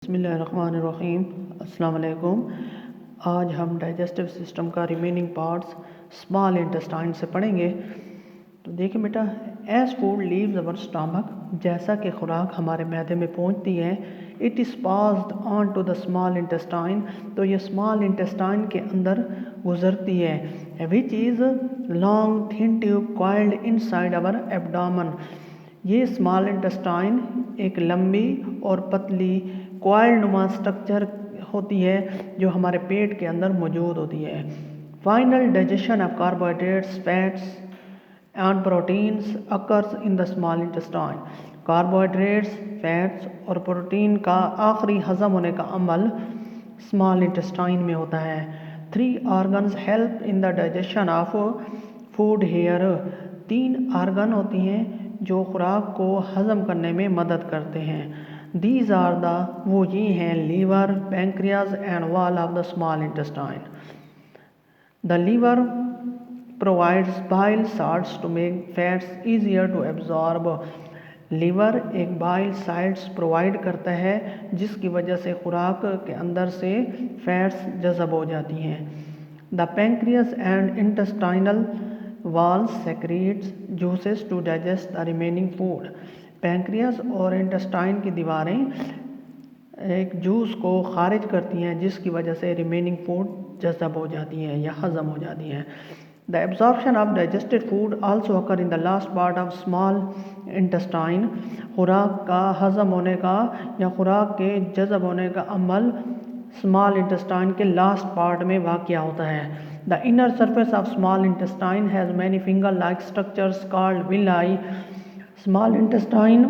बिस्मिल्लाहिर्रहमानिर्रहीम। अस्सलाम वालेकुम। आज हम डाइजेस्टिव सिस्टम का रिमेनिंग पार्ट्स स्मॉल इंटेस्टाइन से पढ़ेंगे। तो देखिए बेटा, as food leaves our stomach, जैसा कि खुराक हमारे मैदे में पहुंचती है, it is passed on to the small intestine, तो ये स्मॉल इंटेस्टाइन के अंदर गुजरती है, which is long thin tube coiled inside our abdomen. ये स्मॉल इंटेस्टाइन एक लंबी और पतली कॉइल नुमा स्ट्रक्चर होती है जो हमारे पेट के अंदर मौजूद होती है। Final digestion of carbohydrates, fats and proteins occurs in the small intestine. Carbohydrates, fats और प्रोटीन का आखिरी हजम होने का अमल स्मॉल इंटेस्टाइन में होता है। 3 organs help in the digestion of food here. 3 organ होती हैं जो खुराक को हजम करने में मदद करते हैं। दीज आर द, वो ये हैं, liver, pancreas and wall of the small intestine. The liver provides bile salts to make fats easier to absorb. Liver एक बाइल साल्ट्स प्रोवाइड करता है जिसकी वजह से खुराक के अंदर से फैट्स जज़ब हो जाती हैं। The pancreas and intestinal walls secretes juices to digest the remaining food. Pancreas और इंटेस्टाइन की दीवारें एक जूस को खारिज करती हैं जिसकी वजह से रिमेनिंग फूड जज़ब हो जाती हैं या हज़म हो जाती हैं। The absorption of digested food also occur in the last part of small intestine. खुराक का हज़म होने का या खुराक के जज़ब होने का अमल स्मॉल इंटेस्टाइन के लास्ट पार्ट में वाक़या होता है। The inner surface of small intestine has many finger like structures called villi. Small intestine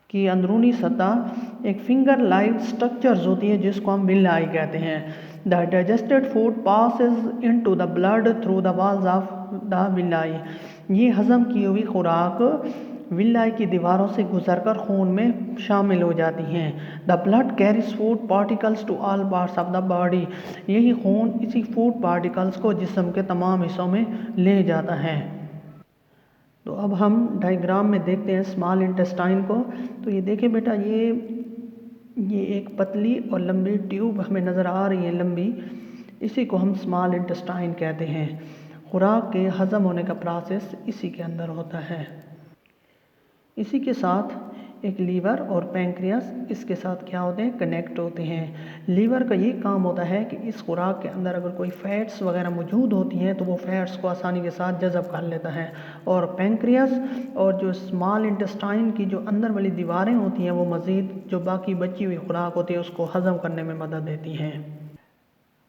की अंदरूनी सतह एक फिंगर लाइक स्ट्रक्चर्स होती है जिसको हम विलाई कहते हैं। The digested food passes into the blood through the walls of the villi. ये हज़म की हुई खुराक विलाई की दीवारों से गुजरकर खून में शामिल हो जाती हैं। The blood carries food particles to all parts of the body. यही खून इसी फूड पार्टिकल्स को जिस्म के तमाम हिस्सों में ले जाता है। तो अब हम डायग्राम में देखते हैं स्मॉल इंटेस्टाइन को। तो ये देखिए बेटा, ये एक पतली और लंबी ट्यूब हमें नज़र आ रही है, लंबी, इसी को हम स्मॉल इंटेस्टाइन कहते हैं। खुराक के हज़म होने का प्रोसेस इसी के अंदर होता है। इसी के साथ एक लीवर और पैंक्रियास इसके साथ क्या होते हैं, कनेक्ट होते हैं। लीवर का ये काम होता है कि इस खुराक के अंदर अगर कोई फैट्स वगैरह मौजूद होती हैं तो वो फैट्स को आसानी के साथ जज़ब कर लेता है। और पैंक्रियास और जो स्मॉल इंटेस्टाइन की जो अंदर वाली दीवारें होती हैं वो मज़ीद जो बाकी बची हुई खुराक होती है उसको हज़म करने में मदद देती हैं।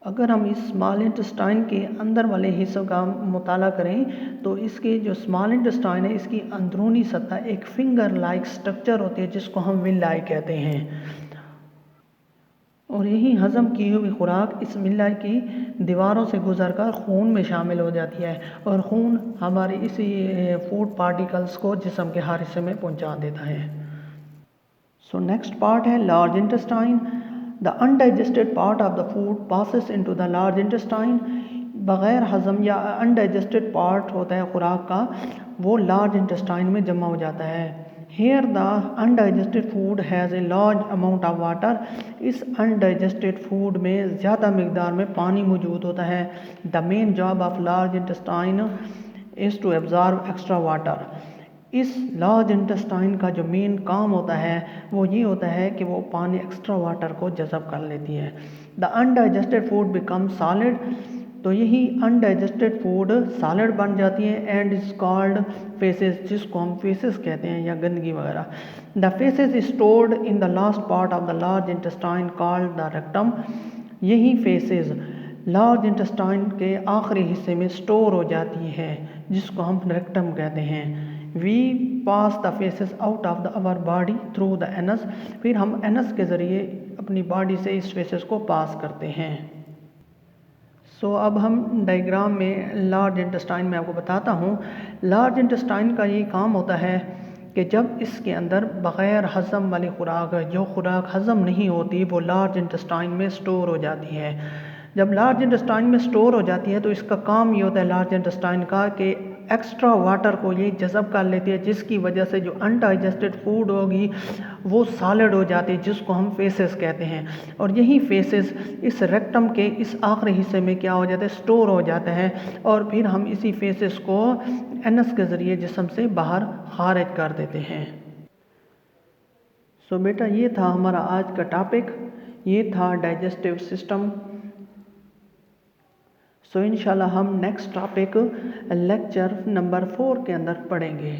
अगर हम इस स्मॉल इंटेस्टाइन के अंदर वाले हिस्सों का मुताला करें तो इसके जो स्मॉल इंटेस्टाइन है इसकी अंदरूनी सतह एक फिंगर लाइक स्ट्रक्चर होती है जिसको हम विलाई कहते हैं। और यही हज़म की हुई खुराक इस विलाई की दीवारों से गुजरकर खून में शामिल हो जाती है और खून हमारे इसी फूड पार्टिकल्स को जिस्म के हर हिस्से में पहुंचा देता है। सो नेक्स्ट पार्ट है large intestine. The undigested part of the food passes into the large intestine. बग़ैर हज़म या अनडाइजेस्टेड पार्ट होता है खुराक का, वो लार्ज इंटेस्टाइन में जमा हो जाता है। Here the undigested food has a large amount of water. इस अनडाइजेस्टेड फूड में ज़्यादा मकदार में पानी मौजूद होता है। The main job of large intestine is to absorb extra water. इस लार्ज इंटेस्टाइन का जो मेन काम होता है वो ये होता है कि वो पानी, एक्स्ट्रा वाटर को जज़ब कर लेती है। The undigested food become solid. तो यही अनडाइजेस्टेड फूड सॉलिड बन जाती है एंड इज कॉल्ड फेसेस, जिसको हम फेसेस कहते हैं या गंदगी वगैरह। The faces is stored in the last part of the large intestine called the rectum. यही फेसेस लार्ज इंटेस्टाइन के आखिरी हिस्से में स्टोर हो जाती है जिसको हम रेक्टम कहते हैं। We pass the faeces out of the our body through the anus. फिर हम एनस के ज़रिए अपनी बॉडी से इस फेसेस को पास करते हैं। सो अब हम डायग्राम में लार्ज इंटेस्टाइन में आपको बताता हूँ। लार्ज इंटेस्टाइन का ये काम होता है कि जब इसके अंदर बग़ैर हज़म वाली खुराक, जो खुराक हज़म नहीं होती, वो लार्ज इंटेस्टाइन में स्टोर हो जाती है। जब लार्ज इंटेस्टाइन में स्टोर हो जाती है तो इसका काम ये होता है लार्ज इंटेस्टाइन का कि एक्स्ट्रा वाटर को ये जज़ब कर लेती है, जिसकी वजह से जो अनडाइजेस्टेड फूड होगी वो सॉलिड हो जाती है, जिसको हम फेसेस कहते हैं। और यही फेसेस इस रेक्टम के इस आखिरी हिस्से में क्या हो जाते हैं, स्टोर हो जाते हैं, और फिर हम इसी फेसेस को एनस के ज़रिए जिस्म से बाहर खारिज कर देते हैं। सो बेटा ये था हमारा आज का टॉपिक, ये था डाइजेस्टिव सिस्टम। सो इंशाल्लाह हम नेक्स्ट टॉपिक लेक्चर नंबर 4 के अंदर पढ़ेंगे।